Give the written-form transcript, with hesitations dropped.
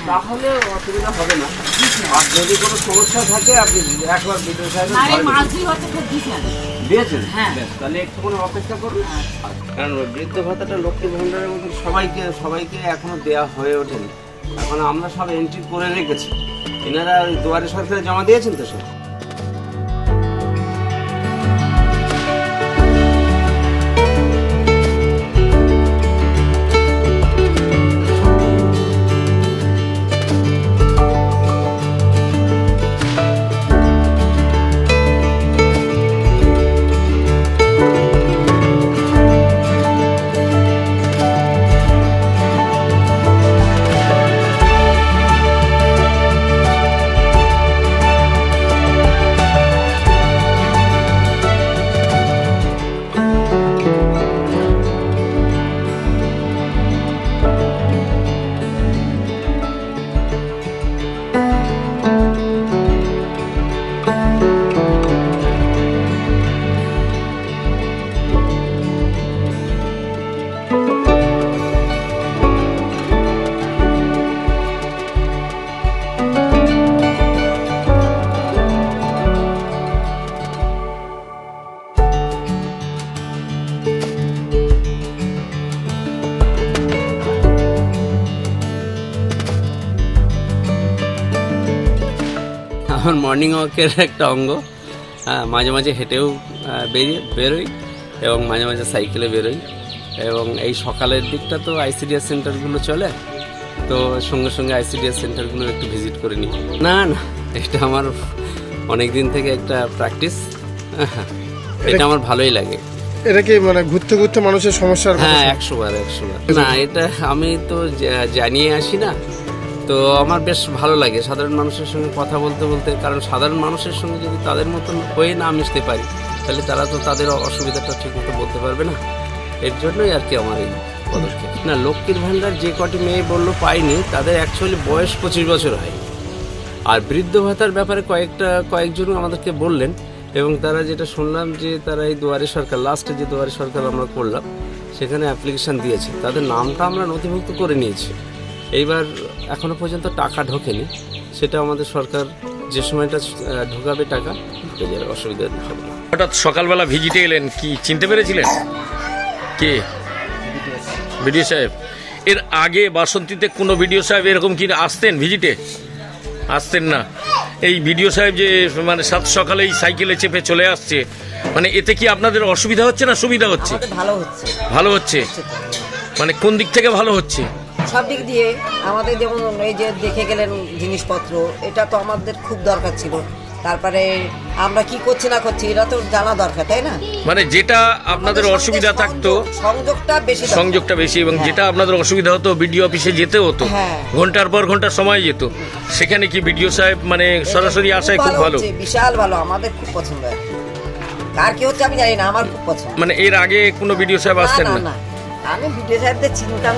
তাহলে অসুবিধা হবে না। আর যদি কোনো সমস্যা থাকে আপনি একবার বিদ্যুৎ সাহেব দিয়েছেন, তাহলে একটু কোনো অপেক্ষা করুন। কারণ বৃদ্ধ ভাতাটা লক্ষ্মীর ভাণ্ডারের মধ্যে সবাইকে এখনো দেওয়া হয়ে ওঠেনি। এখন আমরা সব এন্ট্রি করে রেখেছি। এনারা দুয়ারে সরকারে জমা দিয়েছেন তো সব। আমার মর্নিং ওয়াকের একটা অঙ্গ। মাঝে মাঝে হেঁটেও বেরোই এবং মাঝে মাঝে সাইকেলে বেরোই। এবং এই সকালের দিকটা তো আইসিডিএস সেন্টারগুলো চলে, তো সঙ্গে সঙ্গে আইসিডিএস সেন্টারগুলো একটু ভিজিট করে নিই। না এটা আমার অনেক দিন থেকে একটা প্র্যাকটিস। এটা আমার ভালোই লাগে। এটা কি মানে ঘুরতে ঘুরতে মানুষের সমস্যার? হ্যাঁ, 100 বার। না, এটা আমি তো জানিয়ে আসি না, তো আমার বেশ ভালো লাগে সাধারণ মানুষের সঙ্গে কথা বলতে বলতে। কারণ সাধারণ মানুষের সঙ্গে যদি তাদের মতন হয়ে না মিশতে পারি, তাহলে তারা তো তাদের অসুবিধাটা ঠিক মতো বলতে পারবে না। এর জন্যই আর কি আমার এই পদক্ষেপ। না, লক্ষ্মীর ভাণ্ডার যে কটি মেয়ে বললো পাইনি, তাদের অ্যাকচুয়ালি বয়স 25 বছর হয়। আর বৃদ্ধ ভাতার ব্যাপারে কয়েকজন আমাদেরকে বললেন, এবং তারা যেটা শুনলাম যে তারা এই দুয়ারে সরকার, লাস্টে যে দুয়ারে সরকার আমরা করলাম, সেখানে অ্যাপ্লিকেশান দিয়েছে। তাদের নামটা আমরা নথিভুক্ত করে নিয়েছি। এইবার এখনো পর্যন্ত টাকা ঢোকেনি, সেটা আমাদের সরকার যে সময়টা ঢোকাবে টাকা, অসুবিধা হবে না। হঠাৎ সকালবেলা ভিজিটে এলেন, কি চিনতে পেরেছিলেন? কে? বিডিও সাহেব। এর আগে বাসন্তীতে কোনো বিডিও সাহেব এরকম কি আসতেন ভিজিটে? আসতেন না। এই বিডিও সাহেব যে মানে সাত সকালে এই সাইকেলে চেপে চলে আসছে, মানে এতে কি আপনাদের অসুবিধা হচ্ছে না সুবিধা হচ্ছে? ভালো হচ্ছে। মানে কোন দিক থেকে ভালো হচ্ছে? সব দিক দিয়ে। আমাদের যেমন এই যে দেখে গেলেন জিনিসপত্র, এটা তো আমাদের খুব দরকার ছিল। তারপরে আমরা কি করছি না করছি এটা তো জানা দরকার, তাই না? মানে যেটা আপনাদের অসুবিধা থাকতো, সংযোগটা বেশি, এবং যেটা আপনাদের অসুবিধা হতো বিডিও অফিসে যেতে হতো, ঘন্টার পর ঘন্টা সময় যেত, সেখানে কি বিডিও সাহেব মানে সরাসরি আসায় খুব ভালো? বিশাল ভালো, আমাদের খুব পছন্দ। কার কি হচ্ছে আমি জানি না, আমার খুব পছন্দ। মানে এর আগে কোনো বিডিও সাহেব আসতেন না? আমি বিডিও সাহেবদের চিন্তা